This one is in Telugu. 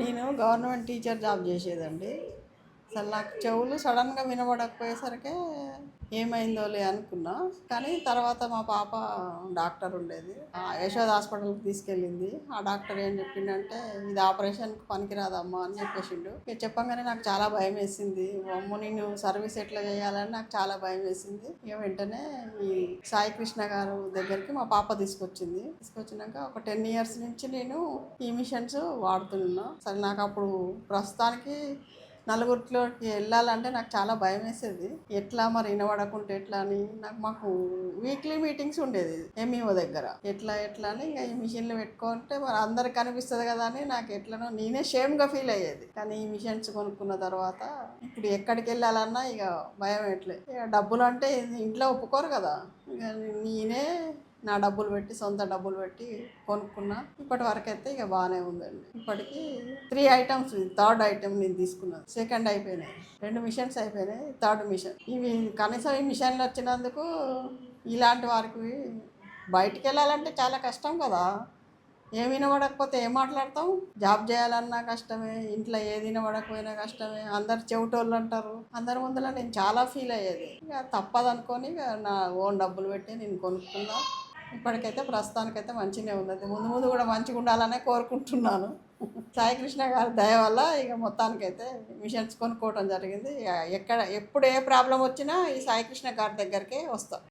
నేను గవర్నమెంట్ టీచర్ జాబ్ చేసేదండి. అసలు నాకు చెవులు సడన్గా వినబడకపోయేసరికి ఏమైందోలే అనుకున్నా. కానీ తర్వాత మా పాప డాక్టర్ ఉండేది, యశోద హాస్పిటల్కి తీసుకెళ్ళింది. ఆ డాక్టర్ ఏం చెప్పిండంటే ఇది ఆపరేషన్కి పనికిరాదమ్మా అని చెప్పేసిండు. ఇక చెప్పగానే నాకు చాలా భయం వేసింది. అమ్మో నేను సర్వీస్ ఎట్లా చేయాలని నాకు చాలా భయం వేసింది. ఇక వెంటనే ఈ సాయి కృష్ణ గారు దగ్గరికి మా పాప తీసుకొచ్చినాక ఒక 10 years నుంచి నేను ఈ మిషన్స్ వాడుతున్నా. అసలు నాకు అప్పుడు ప్రస్తుతానికి నలుగురిలోకి వెళ్ళాలంటే నాకు చాలా భయం వేసేది. ఎట్లా మరి వినబడకుంటే ఎట్లా అని మాకు వీక్లీ మీటింగ్స్ ఉండేది ఎంఈఓ దగ్గర. ఎట్లా అని ఇంకా ఈ మిషన్లు పెట్టుకుంటే మరి అందరికి కనిపిస్తుంది కదా అని నాకు ఎట్లనో నేనే షేమ్గా ఫీల్ అయ్యేది. కానీ ఈ మిషన్స్ కొనుక్కున్న తర్వాత ఇప్పుడు ఎక్కడికి వెళ్ళాలన్నా ఇక భయం ఎట్లే. ఇక డబ్బులు అంటే ఇంట్లో ఒప్పుకోరు కదా, ఇక నేనే నా డబ్బులు పెట్టి సొంత డబ్బులు పెట్టి కొనుక్కున్నా. ఇప్పటి వరకు అయితే ఇక బాగానే ఉందండి. ఇప్పటికి 3 items, 3rd item నేను తీసుకున్నాను. 2nd అయిపోయినాయి, 2 మిషన్స్ అయిపోయినాయి, 3rd మిషన్. ఇవి కనీసం ఈ మిషన్లు వచ్చినందుకు ఇలాంటి వారికి బయటికి వెళ్ళాలంటే చాలా కష్టం కదా. ఏమి వినబడకపోతే ఏం మాట్లాడతాం? జాబ్ చేయాలన్నా కష్టమే, ఇంట్లో ఏది వినబడకపోయినా కష్టమే, అందరు చెవిటోళ్ళు అంటారు. అందరి ముందులో నేను చాలా ఫీల్ అయ్యేది. ఇక తప్పదనుకొని ఇక నా ఓన్ డబ్బులు పెట్టి నేను కొనుక్కున్నా. ఇప్పటికైతే ప్రస్తుతానికైతే మంచిగానే ఉన్నది. ముందు ముందు కూడా మంచిగా ఉండాలనే కోరుకుంటున్నాను. సాయికృష్ణ గారి దయ వల్ల ఇక మొత్తానికైతే మిషన్స్ కొనుక్కోవడం జరిగింది. ఎప్పుడు ఏ ప్రాబ్లం వచ్చినా ఈ సాయికృష్ణ గారి దగ్గరికే వస్తాం.